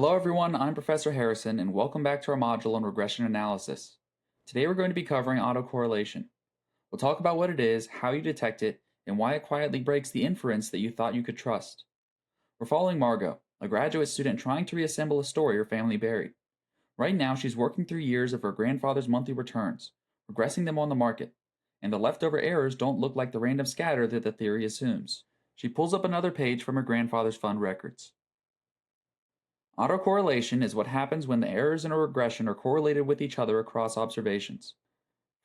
Hello everyone, I'm Professor Harrison and welcome back to our module on regression analysis. Today we're going to be covering autocorrelation. We'll talk about what it is, how you detect it, and why it quietly breaks the inference that you thought you could trust. We're following Margot, a graduate student trying to reassemble a story her family buried. Right now she's working through years of her grandfather's monthly returns, regressing them on the market, and the leftover errors don't look like the random scatter that the theory assumes. She pulls up another page from her grandfather's fund records. Autocorrelation is what happens when the errors in a regression are correlated with each other across observations.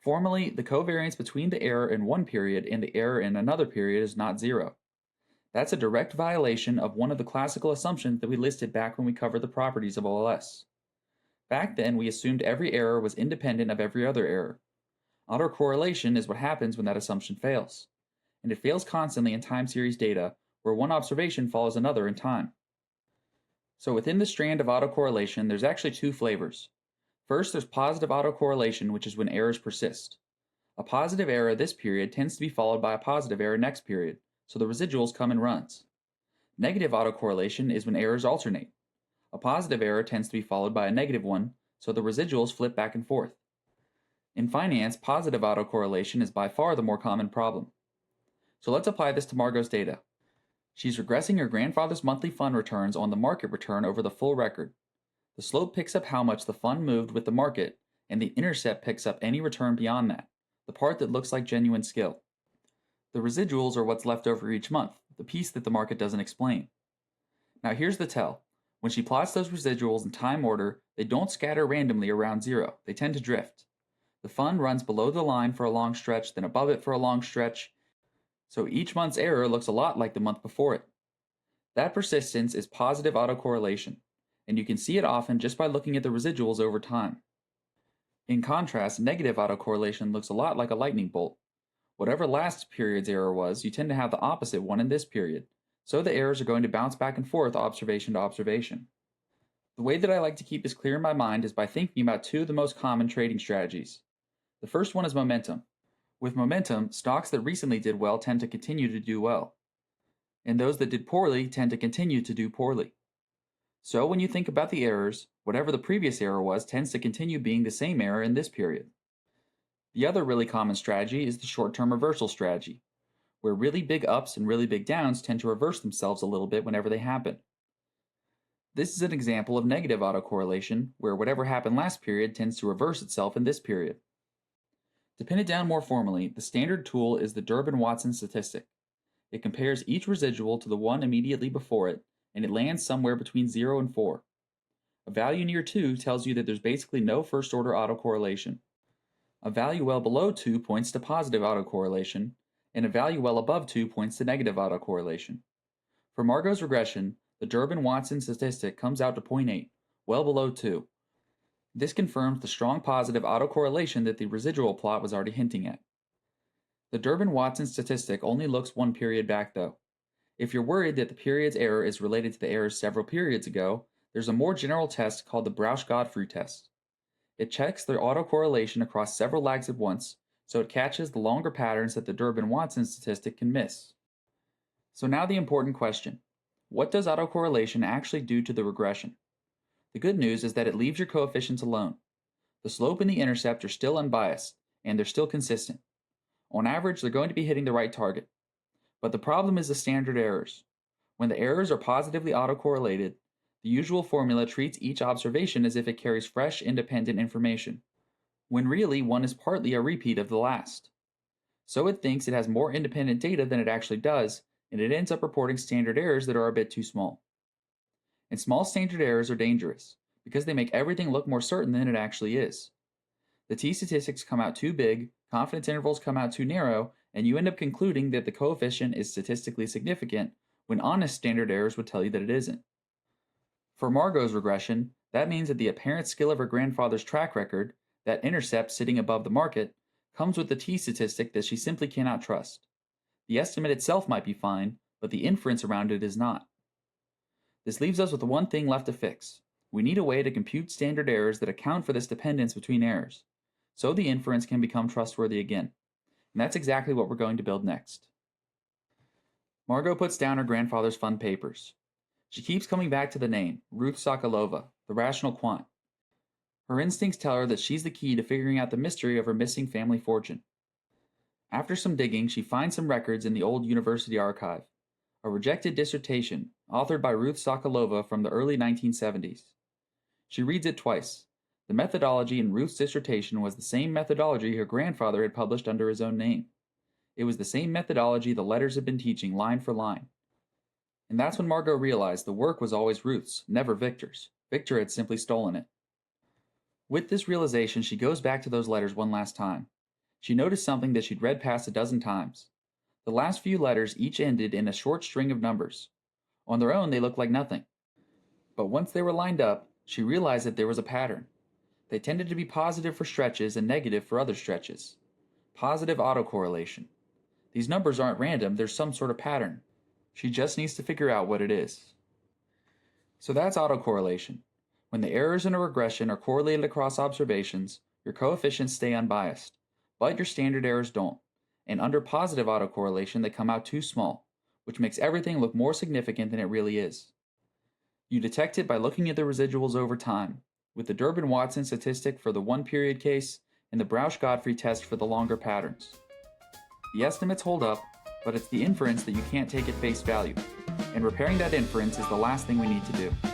Formally, the covariance between the error in one period and the error in another period is not zero. That's a direct violation of one of the classical assumptions that we listed back when we covered the properties of OLS. Back then, we assumed every error was independent of every other error. Autocorrelation is what happens when that assumption fails. And it fails constantly in time series data, where one observation follows another in time. So within the strand of autocorrelation, there's actually two flavors. First, there's positive autocorrelation, which is when errors persist. A positive error this period tends to be followed by a positive error next period, so the residuals come in runs. Negative autocorrelation is when errors alternate. A positive error tends to be followed by a negative one, so the residuals flip back and forth. In finance, positive autocorrelation is by far the more common problem. So let's apply this to Margot's data. She's regressing her grandfather's monthly fund returns on the market return over the full record. The slope picks up how much the fund moved with the market, and the intercept picks up any return beyond that, the part that looks like genuine skill. The residuals are what's left over each month, the piece that the market doesn't explain. Now here's the tell. When she plots those residuals in time order, they don't scatter randomly around zero, they tend to drift. The fund runs below the line for a long stretch, then above it for a long stretch, so each month's error looks a lot like the month before it. That persistence is positive autocorrelation, and you can see it often just by looking at the residuals over time. In contrast, negative autocorrelation looks a lot like a lightning bolt. Whatever last period's error was, you tend to have the opposite one in this period, so the errors are going to bounce back and forth observation to observation. The way that I like to keep this clear in my mind is by thinking about two of the most common trading strategies. The first one is momentum. With momentum, stocks that recently did well tend to continue to do well, and those that did poorly tend to continue to do poorly. So when you think about the errors, whatever the previous error was tends to continue being the same error in this period. The other really common strategy is the short-term reversal strategy, where really big ups and really big downs tend to reverse themselves a little bit whenever they happen. This is an example of negative autocorrelation, where whatever happened last period tends to reverse itself in this period. To pin it down more formally, the standard tool is the Durbin-Watson statistic. It compares each residual to the one immediately before it, and it lands somewhere between 0 and 4. A value near 2 tells you that there's basically no first-order autocorrelation. A value well below 2 points to positive autocorrelation, and a value well above 2 points to negative autocorrelation. For Margot's regression, the Durbin-Watson statistic comes out to 0.8, well below 2. This confirms the strong positive autocorrelation that the residual plot was already hinting at. The Durbin-Watson statistic only looks one period back though. If you're worried that the period's error is related to the errors several periods ago, there's a more general test called the Breusch-Godfrey test. It checks the autocorrelation across several lags at once, so it catches the longer patterns that the Durbin-Watson statistic can miss. So now the important question. What does autocorrelation actually do to the regression? The good news is that it leaves your coefficients alone. The slope and the intercept are still unbiased, and they're still consistent. On average, they're going to be hitting the right target. But the problem is the standard errors. When the errors are positively autocorrelated, the usual formula treats each observation as if it carries fresh, independent information, when really one is partly a repeat of the last. So it thinks it has more independent data than it actually does, and it ends up reporting standard errors that are a bit too small. And small standard errors are dangerous, because they make everything look more certain than it actually is. The t-statistics come out too big, confidence intervals come out too narrow, and you end up concluding that the coefficient is statistically significant, when honest standard errors would tell you that it isn't. For Margot's regression, that means that the apparent skill of her grandfather's track record, that intercept sitting above the market, comes with the t-statistic that she simply cannot trust. The estimate itself might be fine, but the inference around it is not. This leaves us with one thing left to fix. We need a way to compute standard errors that account for this dependence between errors, so the inference can become trustworthy again. And that's exactly what we're going to build next. Margot puts down her grandfather's fund papers. She keeps coming back to the name, Ruth Sokolova, the rational quant. Her instincts tell her that she's the key to figuring out the mystery of her missing family fortune. After some digging, she finds some records in the old university archive, a rejected dissertation authored by Ruth Sokolova from the early 1970s. She reads it twice. The methodology in Ruth's dissertation was the same methodology her grandfather had published under his own name. It was the same methodology the letters had been teaching line for line. And that's when Margot realized the work was always Ruth's, never Victor's. Victor had simply stolen it. With this realization, she goes back to those letters one last time. She noticed something that she'd read past a dozen times. The last few letters each ended in a short string of numbers. On their own, they looked like nothing. But once they were lined up, she realized that there was a pattern. They tended to be positive for stretches and negative for other stretches. Positive autocorrelation. These numbers aren't random, there's some sort of pattern. She just needs to figure out what it is. So that's autocorrelation. When the errors in a regression are correlated across observations, your coefficients stay unbiased, but your standard errors don't. And under positive autocorrelation, they come out too small, which makes everything look more significant than it really is. You detect it by looking at the residuals over time, with the Durbin-Watson statistic for the one-period case and the Breusch-Godfrey test for the longer patterns. The estimates hold up, but it's the inference that you can't take at face value, and repairing that inference is the last thing we need to do.